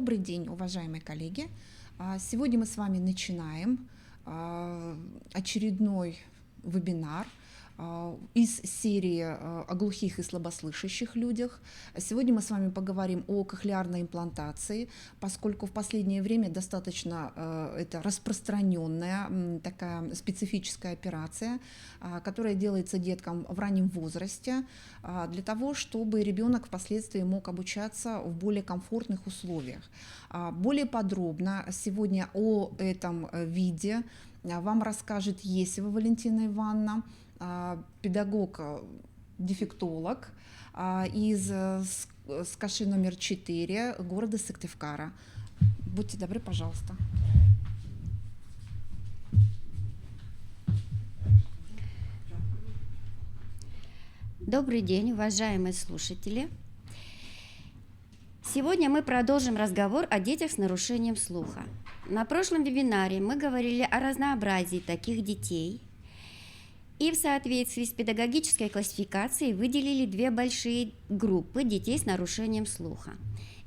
Добрый день, уважаемые коллеги! Сегодня мы с вами начинаем очередной вебинар из серии о глухих и слабослышащих людях. Сегодня мы с вами поговорим о кохлеарной имплантации, поскольку в последнее время достаточно это распространенная такая специфическая операция, которая делается деткам в раннем возрасте для того, чтобы ребенок впоследствии мог обучаться в более комфортных условиях. Более подробно сегодня о этом виде вам расскажет Есева Валентина Ивановна, педагог-дефектолог из СКАШи номер 4 города Сыктывкара. Будьте добры, пожалуйста. Добрый день, уважаемые слушатели! Сегодня мы продолжим разговор о детях с нарушением слуха. На прошлом вебинаре мы говорили о разнообразии таких детей и в соответствии с педагогической классификацией выделили две большие группы детей с нарушением слуха.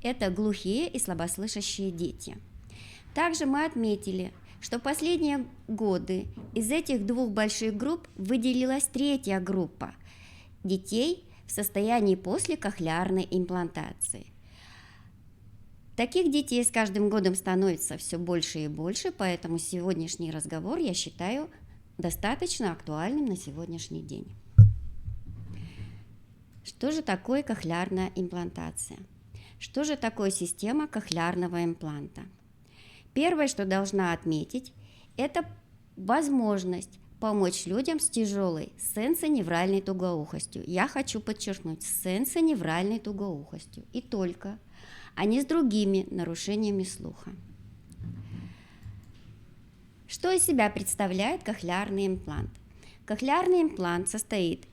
Это глухие и слабослышащие дети. Также мы отметили, что в последние годы из этих двух больших групп выделилась третья группа детей в состоянии после кохлеарной имплантации. Таких детей с каждым годом становится все больше и больше, поэтому сегодняшний разговор я считаю достаточно актуальным на сегодняшний день. Что же такое кохлеарная имплантация? Что же такое система кохлеарного импланта? Первое, что должна отметить, это возможность помочь людям с тяжелой сенсоневральной тугоухостью. Я хочу подчеркнуть, сенсоневральной тугоухостью и только, а не с другими нарушениями слуха. Что из себя представляет кохлеарный имплант? Кохлеарный имплант состоит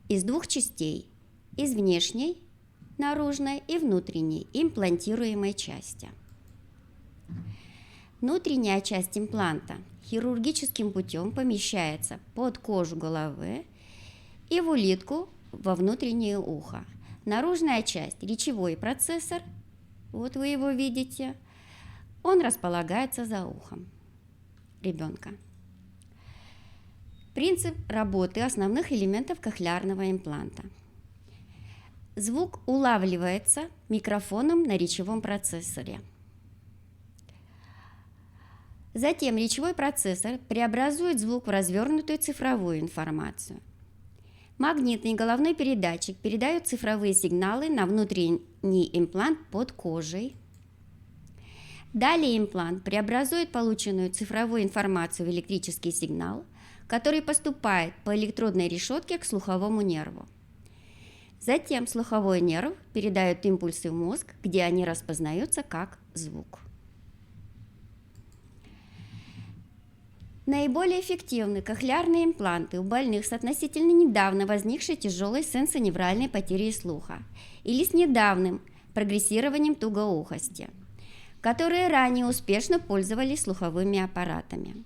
из двух частей: из внешней, наружной и внутренней имплантируемой части. Внутренняя часть импланта хирургическим путем помещается под кожу головы и в улитку во внутреннее ухо. Наружная часть, речевой процессор, вот вы его видите, он располагается за ухом ребенка. Принцип работы основных элементов кохлеарного импланта. Звук улавливается микрофоном на речевом процессоре. Затем речевой процессор преобразует звук в развернутую цифровую информацию. Магнитный головной передатчик передает цифровые сигналы на внутренний имплант под кожей. Далее имплант преобразует полученную цифровую информацию в электрический сигнал, который поступает по электродной решетке к слуховому нерву. Затем слуховой нерв передает импульсы в мозг, где они распознаются как звук. Наиболее эффективны кохлеарные импланты у больных с относительно недавно возникшей тяжелой сенсоневральной потерей слуха или с недавним прогрессированием тугоухости, которые ранее успешно пользовались слуховыми аппаратами.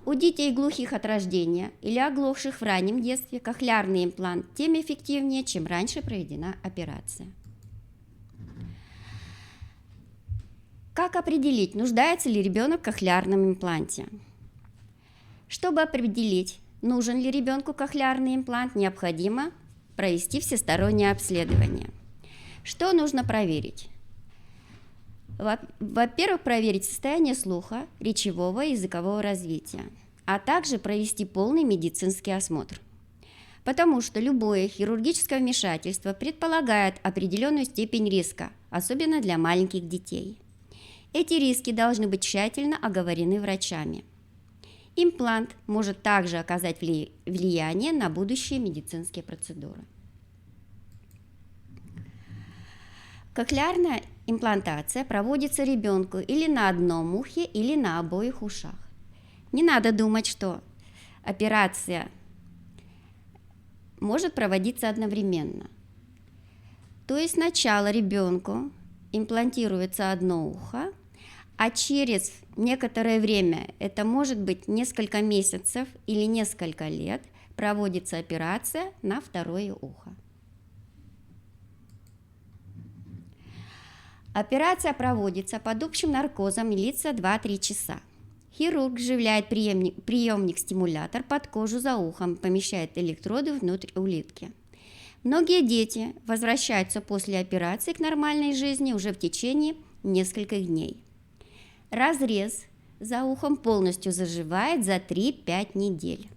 У детей глухих от рождения или оглохших в раннем детстве кохлеарный имплант тем эффективнее, чем раньше проведена операция. Как определить, нуждается ли ребенок в кохлеарном импланте? Чтобы определить, нужен ли ребенку кохлеарный имплант, необходимо провести всестороннее обследование. Что нужно проверить? Во-первых, проверить состояние слуха, речевого и языкового развития, а также провести полный медицинский осмотр. Потому что любое хирургическое вмешательство предполагает определенную степень риска, особенно для маленьких детей. Эти риски должны быть тщательно оговорены врачами. Имплант может также оказать влияние на будущие медицинские процедуры. Кохлеарная имплантация проводится ребенку или на одном ухе, или на обоих ушах. Не надо думать, что операция может проводиться одновременно. То есть сначала ребенку имплантируется одно ухо, а через некоторое время, это может быть несколько месяцев или несколько лет, проводится операция на второе ухо. Операция проводится под общим наркозом и длится 2-3 часа. Хирург вживляет приемник-стимулятор под кожу за ухом, помещает электроды внутрь улитки. Многие дети возвращаются после операции к нормальной жизни уже в течение нескольких дней. Разрез за ухом полностью заживает за 3-5 недель.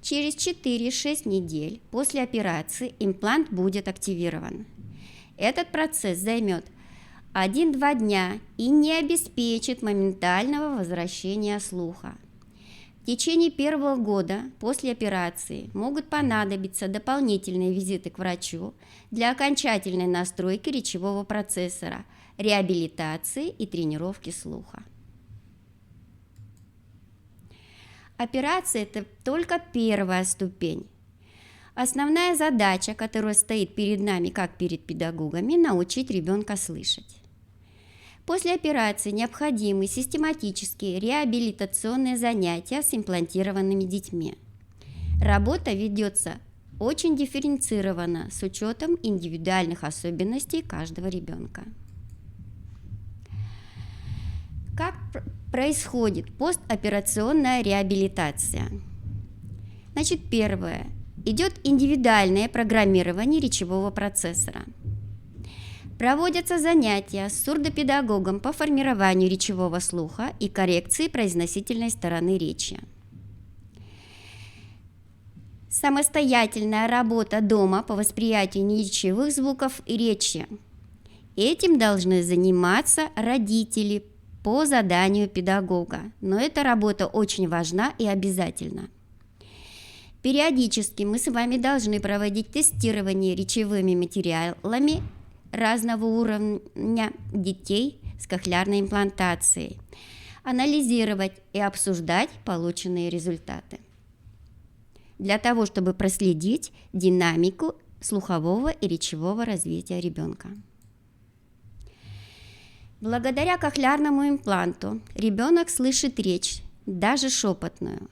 Через 4-6 недель после операции имплант будет активирован. Этот процесс займет 1-2 дня и не обеспечит моментального возвращения слуха. В течение первого года после операции могут понадобиться дополнительные визиты к врачу для окончательной настройки речевого процессора, реабилитации и тренировки слуха. Операция – это только первая ступень. Основная задача, которая стоит перед нами, как перед педагогами, научить ребенка слышать. После операции необходимы систематические реабилитационные занятия с имплантированными детьми. Работа ведется очень дифференцированно с учетом индивидуальных особенностей каждого ребенка. Как происходит постоперационная реабилитация? Значит, первое. Идет индивидуальное программирование речевого процессора. Проводятся занятия с сурдопедагогом по формированию речевого слуха и коррекции произносительной стороны речи. Самостоятельная работа дома по восприятию неречевых звуков и речи. Этим должны заниматься родители по заданию педагога, но эта работа очень важна и обязательна. Периодически мы с вами должны проводить тестирование речевыми материалами разного уровня детей с кохлеарной имплантацией, анализировать и обсуждать полученные результаты для того, чтобы проследить динамику слухового и речевого развития ребенка. Благодаря кохлеарному импланту ребенок слышит речь, даже шепотную,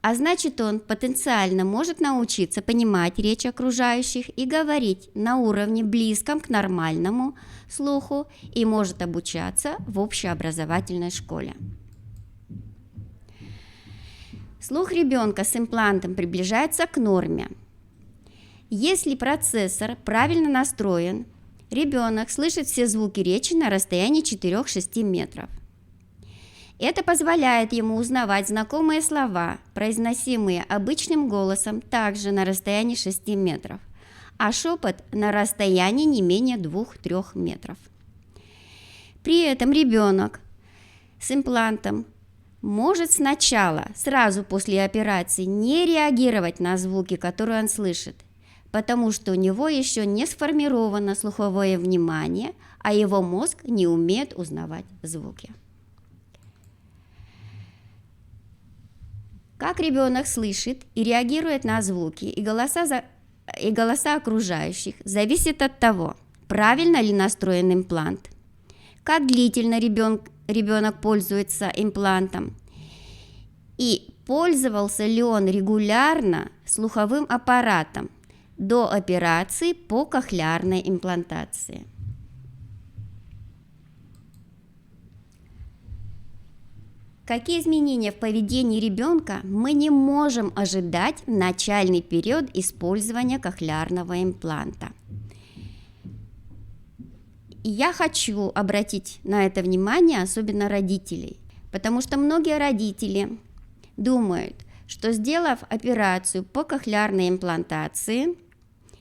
а значит, он потенциально может научиться понимать речь окружающих и говорить на уровне близком к нормальному слуху и может обучаться в общеобразовательной школе. Слух ребенка с имплантом приближается к норме. Если процессор правильно настроен, ребенок слышит все звуки речи на расстоянии 4-6 метров. Это позволяет ему узнавать знакомые слова, произносимые обычным голосом, также на расстоянии 6 метров, а шепот на расстоянии не менее 2-3 метров. При этом ребенок с имплантом может сначала, сразу после операции, не реагировать на звуки, которые он слышит, потому что у него еще не сформировано слуховое внимание, а его мозг не умеет узнавать звуки. Как ребенок слышит и реагирует на звуки и голоса окружающих, зависит от того, правильно ли настроен имплант, как длительно ребенок пользуется имплантом и пользовался ли он регулярно слуховым аппаратом до операции по кохлеарной имплантации. Какие изменения в поведении ребенка мы не можем ожидать в начальный период использования кохлеарного импланта? И я хочу обратить на это внимание, особенно родителей, потому что многие родители думают, что, сделав операцию по кохлеарной имплантации,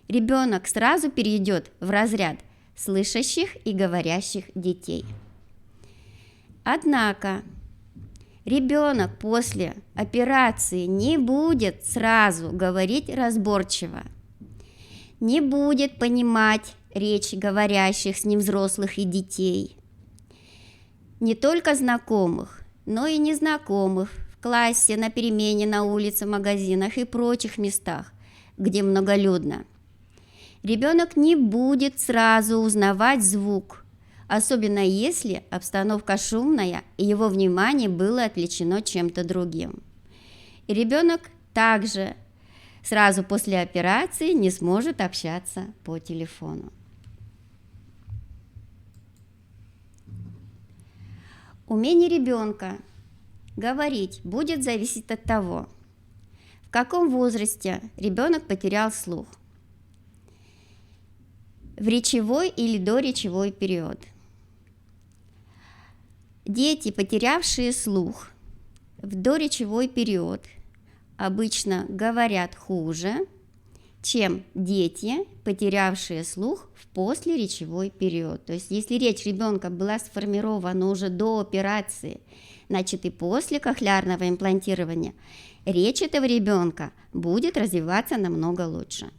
ребенок сразу перейдет в разряд слышащих и говорящих детей. Однако ребенок после операции не будет сразу говорить разборчиво, не будет понимать речь говорящих с ним взрослых и детей, не только знакомых, но и незнакомых в классе, на перемене, на улице, в магазинах и прочих местах, где многолюдно. Ребенок не будет сразу узнавать звук, особенно если обстановка шумная и его внимание было отвлечено чем-то другим. И ребенок также сразу после операции не сможет общаться по телефону. Умение ребенка говорить будет зависеть от того, в каком возрасте ребенок потерял слух. В речевой или доречевой период. Дети, потерявшие слух в доречевой период, обычно говорят хуже, чем дети, потерявшие слух в послеречевой период. То есть, если речь ребенка была сформирована уже до операции, значит и после кохлеарного имплантирования, речь этого ребенка будет развиваться намного лучше.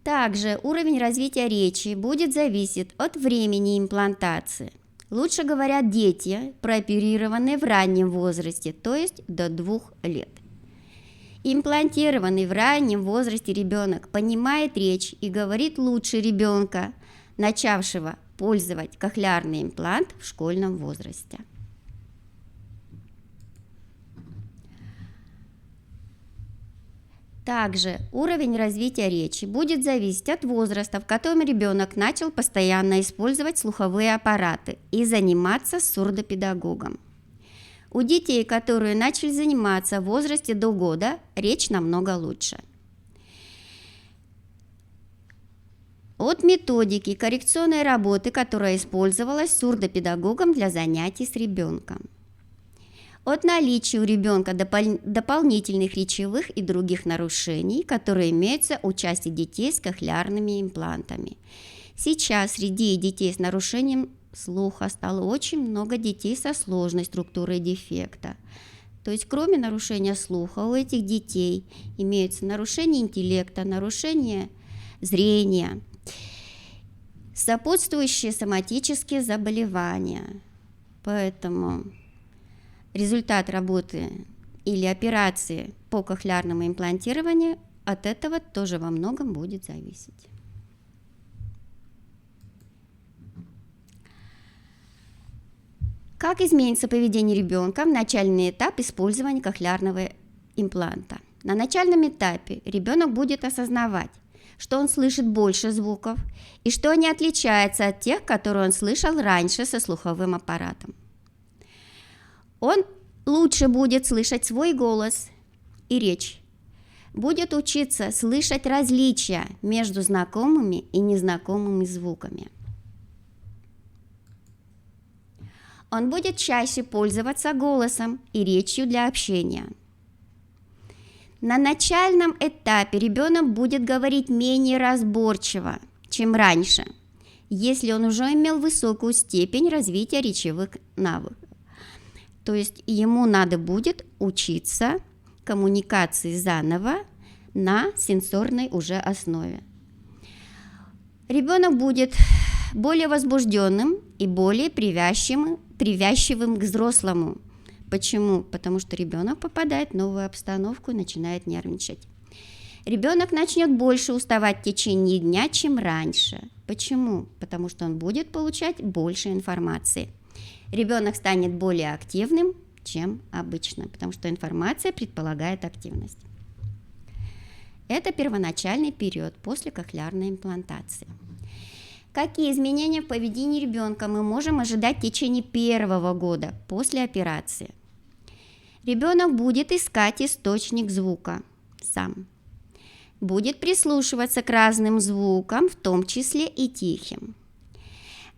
Также уровень развития речи будет зависеть от времени имплантации. Лучше говорят дети, прооперированные в раннем возрасте, то есть до 2 лет. Имплантированный в раннем возрасте ребенок понимает речь и говорит лучше ребенка, начавшего пользовать кохлеарный имплант в школьном возрасте. Также уровень развития речи будет зависеть от возраста, в котором ребенок начал постоянно использовать слуховые аппараты и заниматься с сурдопедагогом. У детей, которые начали заниматься в возрасте до года, речь намного лучше. От методики коррекционной работы, которая использовалась сурдопедагогом для занятий с ребенком. От наличия у ребенка дополнительных речевых и других нарушений, которые имеются у части детей с кохлеарными имплантами. Сейчас среди детей с нарушением слуха стало очень много детей со сложной структурой дефекта. То есть кроме нарушения слуха у этих детей имеются нарушения интеллекта, нарушения зрения, сопутствующие соматические заболевания. Поэтому результат работы или операции по кохлеарному имплантированию от этого тоже во многом будет зависеть. Как изменится поведение ребенка в начальный этап использования кохлеарного импланта? На начальном этапе ребенок будет осознавать, что он слышит больше звуков и что они отличаются от тех, которые он слышал раньше со слуховым аппаратом. Он лучше будет слышать свой голос и речь, будет учиться слышать различия между знакомыми и незнакомыми звуками. Он будет чаще пользоваться голосом и речью для общения. На начальном этапе ребенок будет говорить менее разборчиво, чем раньше, если он уже имел высокую степень развития речевых навыков. То есть ему надо будет учиться коммуникации заново на сенсорной уже основе. Ребенок будет более возбужденным и более привязчивым к взрослому. Почему? Потому что ребенок попадает в новую обстановку и начинает нервничать. Ребенок начнет больше уставать в течение дня, чем раньше. Почему? Потому что он будет получать больше информации. Ребенок станет более активным, чем обычно, потому что информация предполагает активность. Это первоначальный период после кохлеарной имплантации. Какие изменения в поведении ребенка мы можем ожидать в течение первого года после операции? Ребенок будет искать источник звука сам. Будет прислушиваться к разным звукам, в том числе и тихим.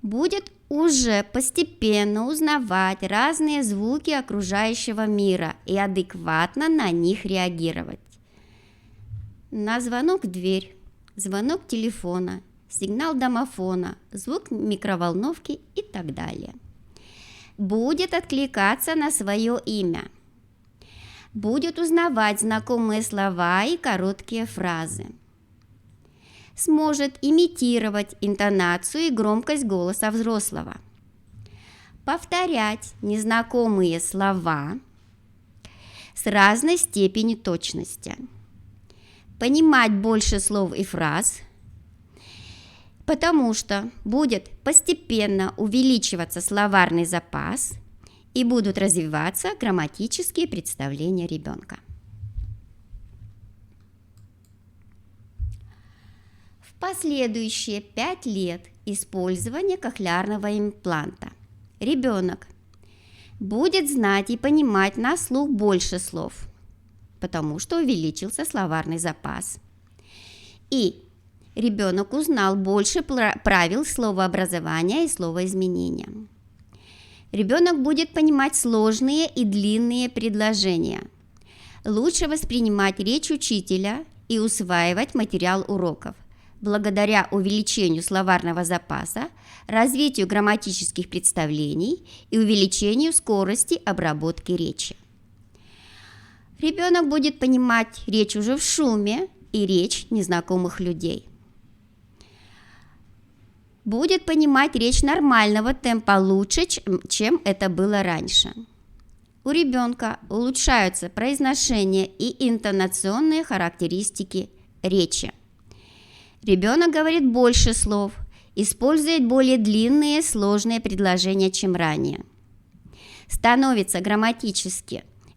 Будет уже постепенно узнавать разные звуки окружающего мира и адекватно на них реагировать. На звонок в дверь, звонок телефона, сигнал домофона, звук микроволновки и так далее. Будет откликаться на свое имя. Будет узнавать знакомые слова и короткие фразы. Сможет имитировать интонацию и громкость голоса взрослого. Повторять незнакомые слова с разной степенью точности. Понимать больше слов и фраз, потому что будет постепенно увеличиваться словарный запас и будут развиваться грамматические представления ребенка. В последующие 5 лет использования кохлеарного импланта ребенок будет знать и понимать на слух больше слов, потому что увеличился словарный запас. И ребенок узнал больше правил словообразования и словоизменения. Ребенок будет понимать сложные и длинные предложения, лучше воспринимать речь учителя и усваивать материал уроков, благодаря увеличению словарного запаса, развитию грамматических представлений и увеличению скорости обработки речи. Ребенок будет понимать речь уже в шуме и речь незнакомых людей. Будет понимать речь нормального темпа лучше, чем это было раньше. У ребенка улучшаются произношение и интонационные характеристики речи. Ребенок говорит больше слов, использует более длинные сложные предложения, чем ранее.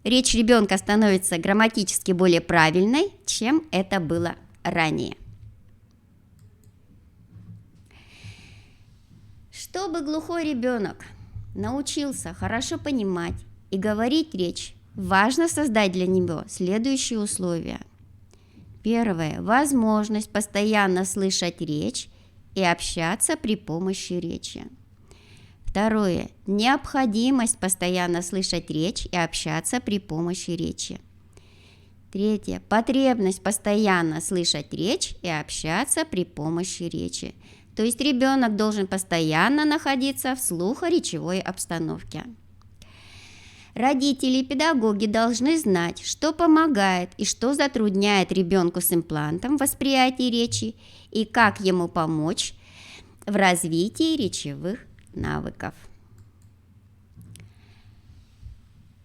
Речь ребенка становится грамматически более правильной, чем это было ранее. Чтобы глухой ребенок научился хорошо понимать и говорить речь, важно создать для него следующие условия. Первое. Возможность постоянно слышать речь и общаться при помощи речи. Второе. Необходимость постоянно слышать речь и общаться при помощи речи. Третье. Потребность постоянно слышать речь и общаться при помощи речи. То есть ребенок должен постоянно находиться в слухоречевой обстановке. Родители и педагоги должны знать, что помогает и что затрудняет ребенку с имплантом восприятия речи и как ему помочь в развитии речевых навыков.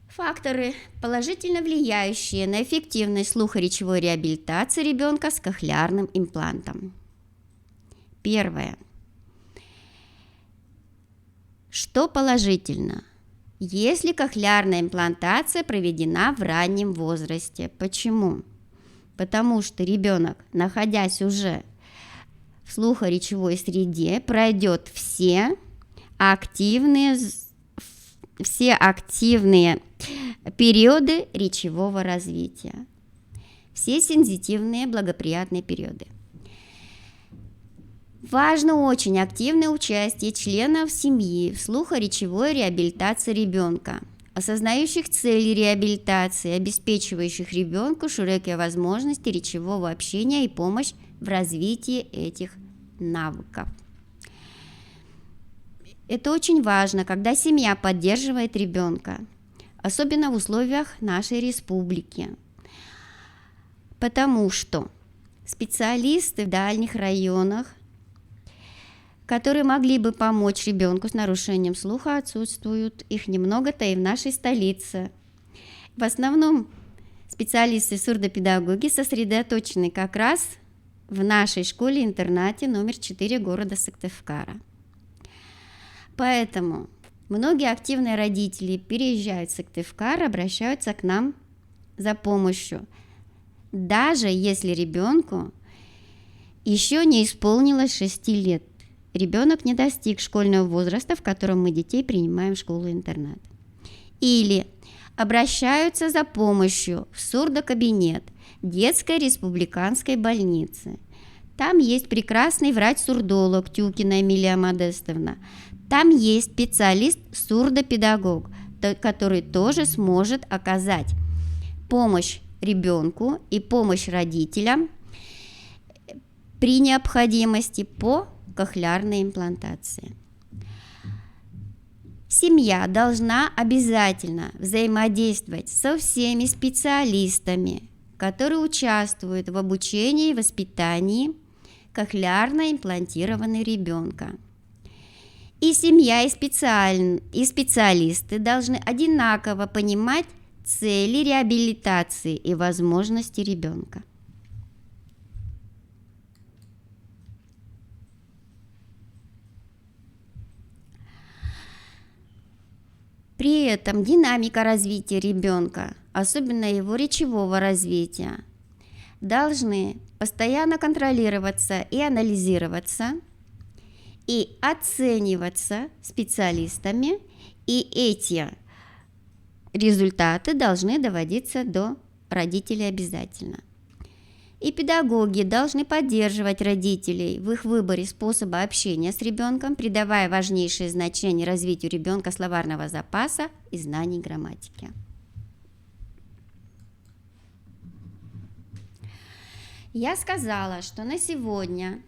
Факторы, положительно влияющие на эффективность слухоречевой реабилитации ребенка с кохлеарным имплантом. Первое. Что положительно? Если кохлеарная имплантация проведена в раннем возрасте. Почему? Потому что ребенок, находясь уже в слухоречевой среде, пройдет все активные периоды речевого развития, все сензитивные благоприятные периоды. Важно очень активное участие членов семьи в слухоречевой реабилитации ребенка, осознающих цели реабилитации, обеспечивающих ребенку широкие возможности речевого общения и помощь в развитии этих навыков. Это очень важно, когда семья поддерживает ребенка, особенно в условиях нашей республики, потому что специалисты в дальних районах, которые могли бы помочь ребенку с нарушением слуха, отсутствуют. Их немного-то и в нашей столице. В основном специалисты-сурдопедагоги сосредоточены как раз в нашей школе-интернате номер 4 города Сыктывкара. Поэтому многие активные родители переезжают в Сыктывкар, обращаются к нам за помощью, даже если ребенку еще не исполнилось 6 лет. Ребенок не достиг школьного возраста, в котором мы детей принимаем в школу-интернат. Или обращаются за помощью в сурдокабинет детской республиканской больницы. Там есть прекрасный врач-сурдолог Тюкина Эмилия Модестовна. Там есть специалист-сурдопедагог, который тоже сможет оказать помощь ребенку и помощь родителям при необходимости по кохлеарной имплантации. Семья должна обязательно взаимодействовать со всеми специалистами, которые участвуют в обучении и воспитании кохлеарно имплантированного ребенка. И семья, и специалисты должны одинаково понимать цели реабилитации и возможности ребенка. При этом динамика развития ребенка, особенно его речевого развития, должны постоянно контролироваться и анализироваться, и оцениваться специалистами, и эти результаты должны доводиться до родителей обязательно. И педагоги должны поддерживать родителей в их выборе способа общения с ребенком, придавая важнейшее значение развитию ребенка словарного запаса и знаний грамматики. Я сказала, что на сегодня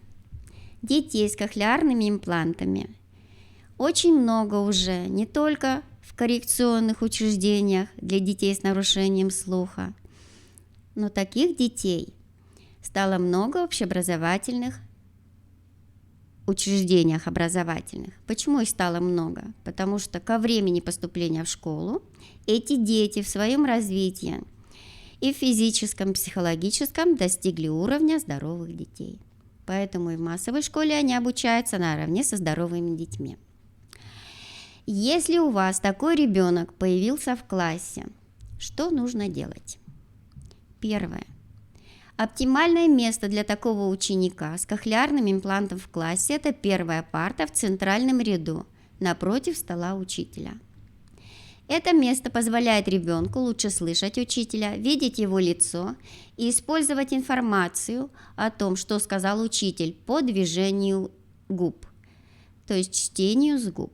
детей с кохлеарными имплантами очень много уже, не только в коррекционных учреждениях для детей с нарушением слуха, но таких детей стало много в общеобразовательных учреждениях образовательных. Почему их стало много? Потому что ко времени поступления в школу эти дети в своем развитии и в физическом, и психологическом достигли уровня здоровых детей. Поэтому и в массовой школе они обучаются наравне со здоровыми детьми. Если у вас такой ребенок появился в классе, что нужно делать? Первое. Оптимальное место для такого ученика с кохлеарным имплантом в классе – это первая парта в центральном ряду, напротив стола учителя. Это место позволяет ребенку лучше слышать учителя, видеть его лицо и использовать информацию о том, что сказал учитель по движению губ, то есть чтению с губ.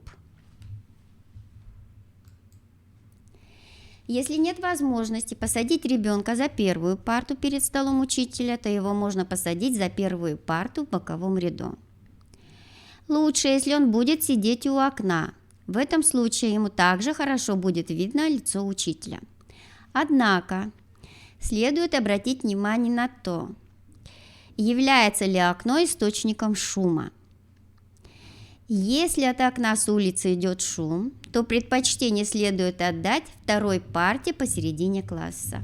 Если нет возможности посадить ребенка за первую парту перед столом учителя, то его можно посадить за первую парту в боковом ряду. Лучше, если он будет сидеть у окна. В этом случае ему также хорошо будет видно лицо учителя. Однако, следует обратить внимание на то, является ли окно источником шума. Если от окна с улицы идет шум, то предпочтение следует отдать второй парте посередине класса.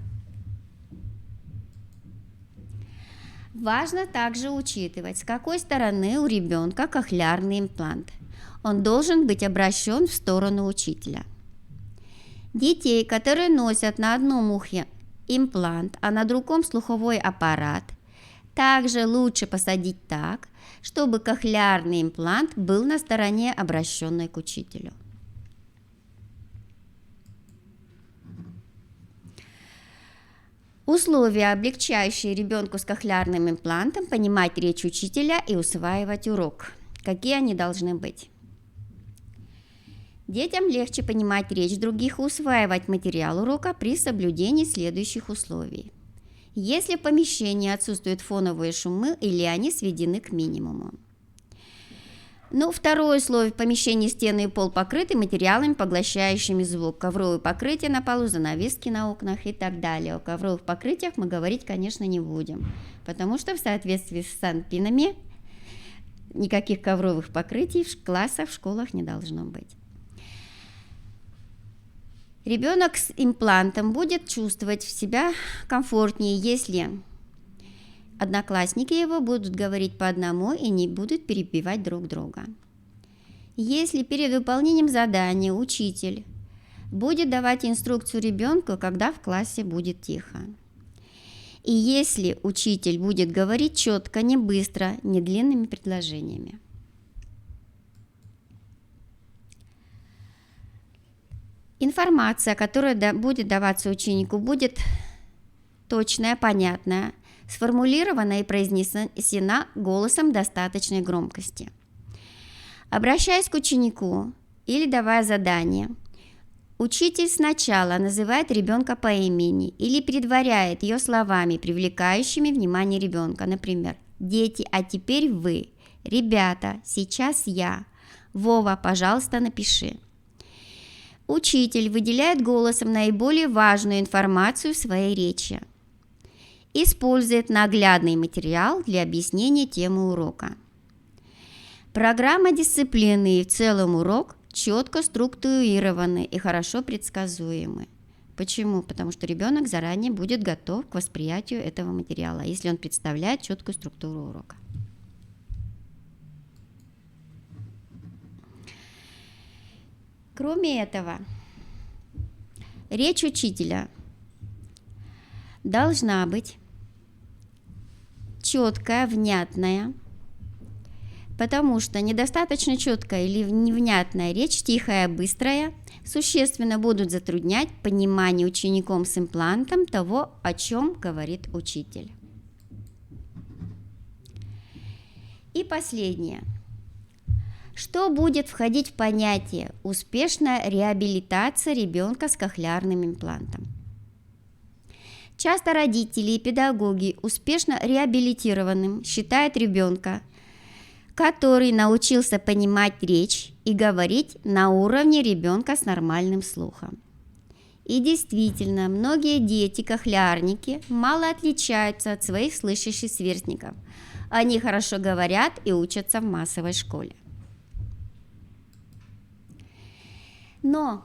Важно также учитывать, с какой стороны у ребенка кохлеарный имплант. Он должен быть обращен в сторону учителя. Детей, которые носят на одном ухе имплант, а на другом слуховой аппарат, также лучше посадить так, чтобы кохлеарный имплант был на стороне, обращенной к учителю. Условия, облегчающие ребенку с кохлеарным имплантом понимать речь учителя и усваивать урок. Какие они должны быть? Детям легче понимать речь других и усваивать материал урока при соблюдении следующих условий. Если в помещении отсутствуют фоновые шумы или они сведены к минимуму. Второе условие: в помещении стены и пол покрыты материалами, поглощающими звук. Ковровые покрытия на полу, занавески на окнах и так далее. О ковровых покрытиях мы говорить, конечно, не будем, потому что в соответствии с санпинами никаких ковровых покрытий в классах, в школах не должно быть. Ребенок с имплантом будет чувствовать себя комфортнее, если одноклассники его будут говорить по одному и не будут перебивать друг друга. Если перед выполнением задания учитель будет давать инструкцию ребенку, когда в классе будет тихо. И если учитель будет говорить четко, не быстро, не длинными предложениями. Информация, которая будет даваться ученику, будет точная, понятная, сформулирована и произнесена голосом достаточной громкости. Обращаясь к ученику или давая задание, учитель сначала называет ребенка по имени или предваряет ее словами, привлекающими внимание ребенка. Например: «Дети, а теперь вы», «Ребята, сейчас я», «Вова, пожалуйста, напиши». Учитель выделяет голосом наиболее важную информацию в своей речи. Использует наглядный материал для объяснения темы урока. Программа дисциплины и в целом урок четко структурированы и хорошо предсказуемы. Почему? Потому что ребенок заранее будет готов к восприятию этого материала, если он представляет четкую структуру урока. Кроме этого, речь учителя должна быть четкая, внятная, потому что недостаточно четкая или невнятная речь, тихая, быстрая, существенно будут затруднять понимание учеником с имплантом того, о чем говорит учитель. И последнее. Что будет входить в понятие «успешная реабилитация ребенка с кохлеарным имплантом»? Часто родители и педагоги успешно реабилитированным считают ребенка, который научился понимать речь и говорить на уровне ребенка с нормальным слухом. И действительно, многие дети-кохлеарники мало отличаются от своих слышащих сверстников. Они хорошо говорят и учатся в массовой школе. Но,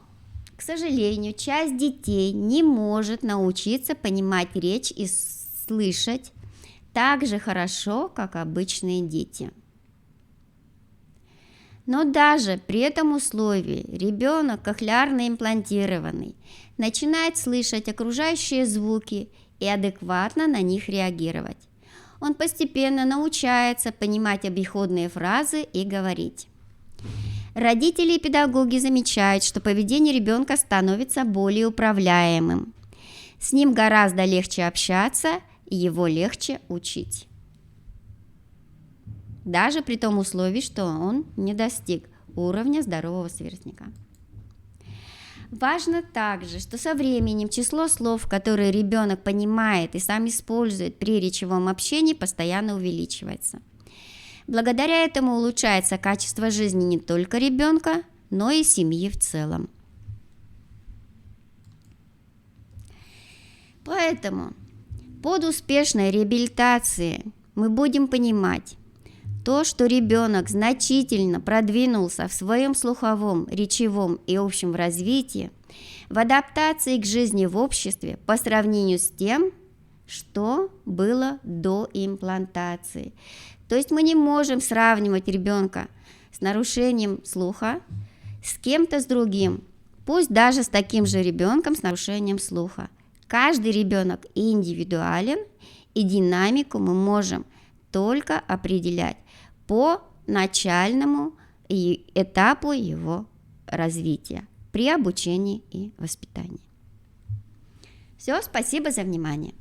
к сожалению, часть детей не может научиться понимать речь и слышать так же хорошо, как обычные дети. Но даже при этом условии ребенок кохлеарно имплантированный начинает слышать окружающие звуки и адекватно на них реагировать. Он постепенно научается понимать обиходные фразы и говорить. Родители и педагоги замечают, что поведение ребенка становится более управляемым. С ним гораздо легче общаться, и его легче учить. Даже при том условии, что он не достиг уровня здорового сверстника. Важно также, что со временем число слов, которые ребенок понимает и сам использует при речевом общении, постоянно увеличивается. Благодаря этому улучшается качество жизни не только ребенка, но и семьи в целом. Поэтому под успешной реабилитацией мы будем понимать то, что ребенок значительно продвинулся в своем слуховом, речевом и общем развитии, в адаптации к жизни в обществе по сравнению с тем, что было до имплантации. То есть мы не можем сравнивать ребенка с нарушением слуха с кем-то с другим, пусть даже с таким же ребенком с нарушением слуха. Каждый ребенок индивидуален, и динамику мы можем только определять по начальному этапу его развития при обучении и воспитании. Все, спасибо за внимание.